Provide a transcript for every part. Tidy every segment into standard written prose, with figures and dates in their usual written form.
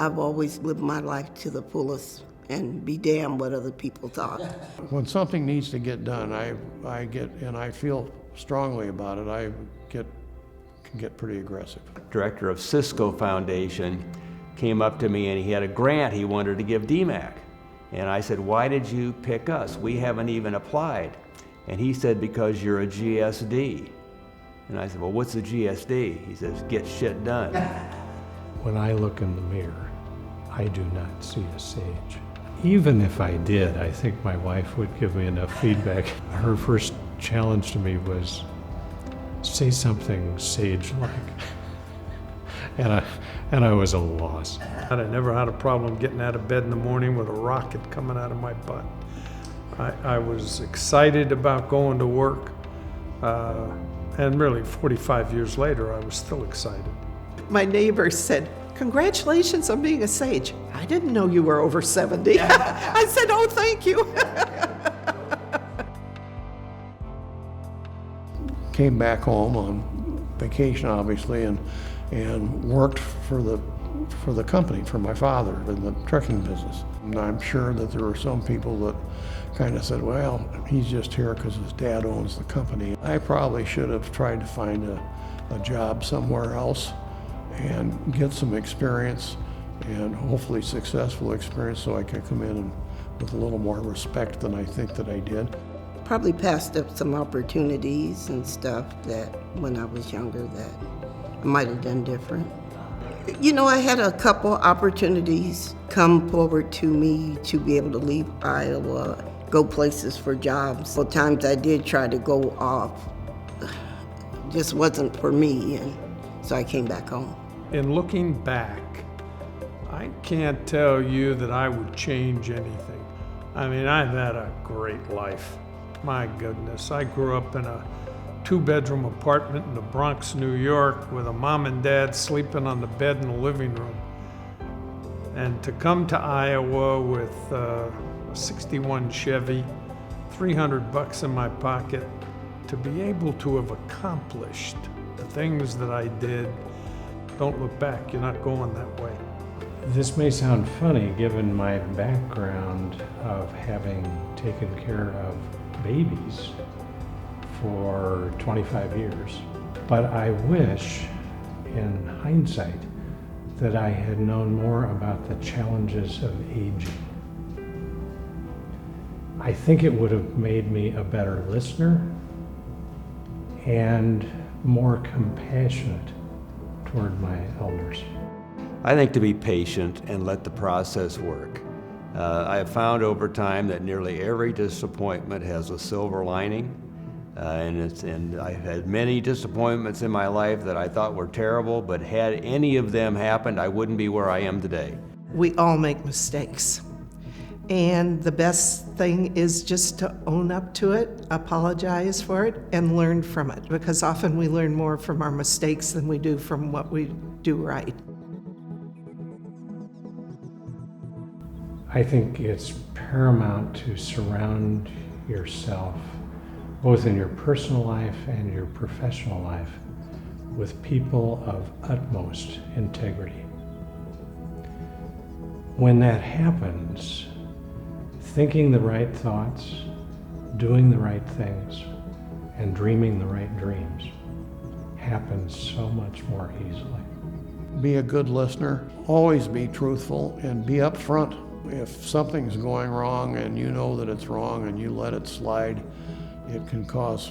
I've always lived my life to the fullest and be damned what other people thought. When something needs to get done, I get, and I feel strongly about it, can get pretty aggressive. Director of Cisco Foundation came up to me and he had a grant he wanted to give DMAC. And I said, why did you pick us? We haven't even applied. And he said, because you're a GSD. And I said, well, what's a GSD? He says, get shit done. When I look in the mirror, I do not see a sage. Even if I did, I think my wife would give me enough feedback. Her first challenge to me was, say something sage-like. And I was a loss. I never had a problem getting out of bed in the morning with a rocket coming out of my butt. I was excited about going to work, and really 45 years later, I was still excited. My neighbor said, congratulations on being a sage. I didn't know you were over 70. I said, oh, thank you. Came back home on vacation, obviously, and worked for the company, for my father in the trucking business. And I'm sure that there were some people that kind of said, well, he's just here because his dad owns the company. I probably should have tried to find a job somewhere else and get some experience, and hopefully successful experience, so I could come in and with a little more respect than I think that I did. Probably passed up some opportunities and stuff that when I was younger that I might have done different. You know, I had a couple opportunities come forward to me to be able to leave Iowa, go places for jobs. Several times I did try to go off, just wasn't for me, and so I came back home. In looking back, I can't tell you that I would change anything. I mean, I've had a great life. My goodness, I grew up in a 2-bedroom apartment in the Bronx, New York, with a mom and dad sleeping on the bed in the living room. And to come to Iowa with a 61 Chevy, $300 in my pocket, to be able to have accomplished the things that I did, don't look back, you're not going that way. This may sound funny given my background of having taken care of babies for 25 years, but I wish, in hindsight, that I had known more about the challenges of aging. I think it would have made me a better listener and more compassionate toward my elders. I think to be patient and let the process work. I have found over time that nearly every disappointment has a silver lining. And I've had many disappointments in my life that I thought were terrible, but had any of them happened, I wouldn't be where I am today. We all make mistakes. And the best thing is just to own up to it, apologize for it, and learn from it. Because often we learn more from our mistakes than we do from what we do right. I think it's paramount to surround yourself, both in your personal life and your professional life, with people of utmost integrity. When that happens, thinking the right thoughts, doing the right things, and dreaming the right dreams happens so much more easily. Be a good listener, always be truthful, and be upfront. If something's going wrong and you know that it's wrong and you let it slide, it can cause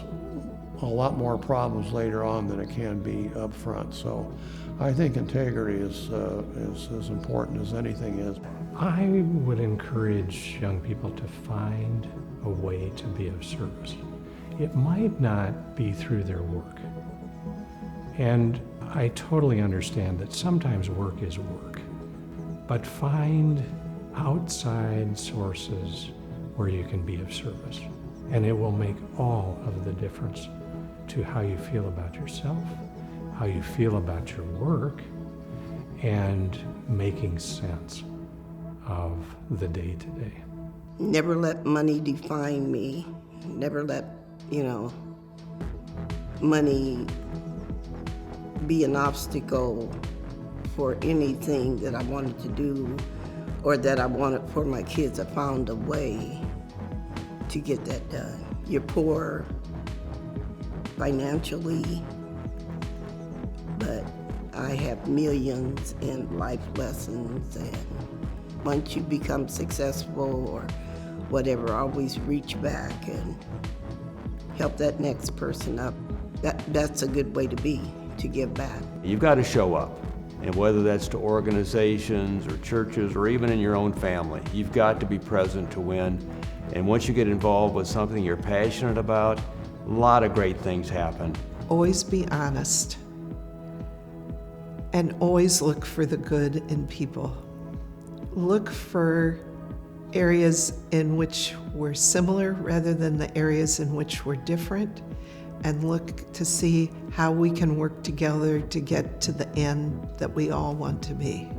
a lot more problems later on than it can be up front. So I think integrity is as important as anything is. I would encourage young people to find a way to be of service. It might not be through their work. And I totally understand that sometimes work is work, but find outside sources where you can be of service. And it will make all of the difference to how you feel about yourself, how you feel about your work, and making sense of the day-to-day. Never let money define me. Never let, money be an obstacle for anything that I wanted to do or that I wanted for my kids. I found a way to get that done. You're poor financially, but I have millions in life lessons, and once you become successful or whatever, always reach back and help that next person up. That's a good way to be, to give back. You've got to show up, and whether that's to organizations or churches or even in your own family, you've got to be present to win. And once you get involved with something you're passionate about, a lot of great things happen. Always be honest, and always look for the good in people. Look for areas in which we're similar rather than the areas in which we're different, and look to see how we can work together to get to the end that we all want to be.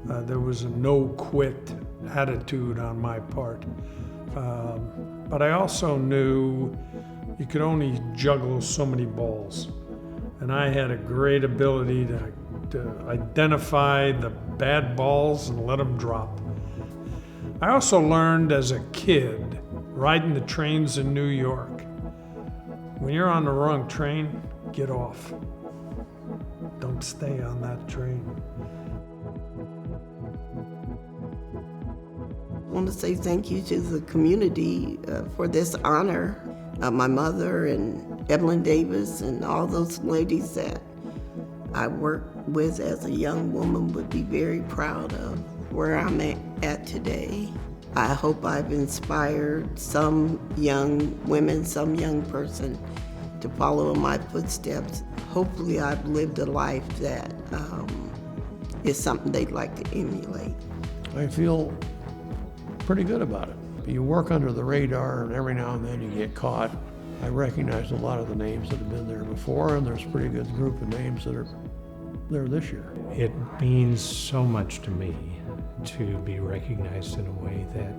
There was a no-quit attitude on my part. But I also knew you could only juggle so many balls. And I had a great ability to identify the bad balls and let them drop. I also learned as a kid, riding the trains in New York, when you're on the wrong train, get off. Don't stay on that train. I want to say thank you to the community for this honor. My mother and Evelyn Davis and all those ladies that I worked with as a young woman would be very proud of where I'm at today. I hope I've inspired some young women, some young person to follow in my footsteps. Hopefully I've lived a life that is something they'd like to emulate. I feel pretty good about it. You work under the radar, and every now and then you get caught. I recognize a lot of the names that have been there before, and there's a pretty good group of names that are there this year. It means so much to me to be recognized in a way that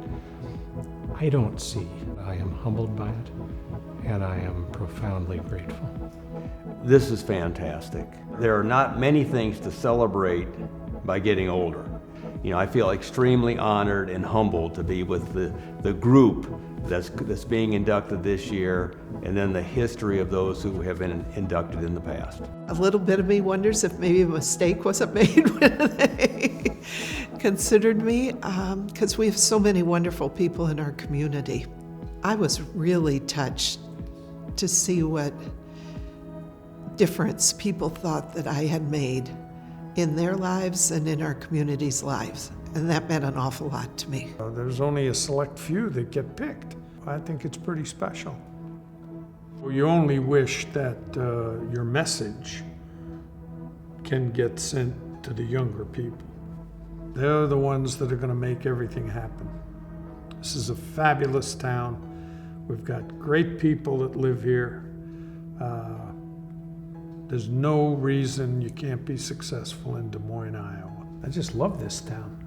I don't see. I am humbled by it, and I am profoundly grateful. This is fantastic. There are not many things to celebrate by getting older. You know, I feel extremely honored and humbled to be with the group that's being inducted this year, and then the history of those who have been inducted in the past. A little bit of me wonders if maybe a mistake wasn't made when they considered me, because we have so many wonderful people in our community. I was really touched to see what difference people thought that I had made in their lives and in our community's lives. And that meant an awful lot to me. There's only a select few that get picked. I think it's pretty special. You only wish that your message can get sent to the younger people. They're the ones that are going to make everything happen. This is a fabulous town. We've got great people that live here. There's no reason you can't be successful in Des Moines, Iowa. I just love this town.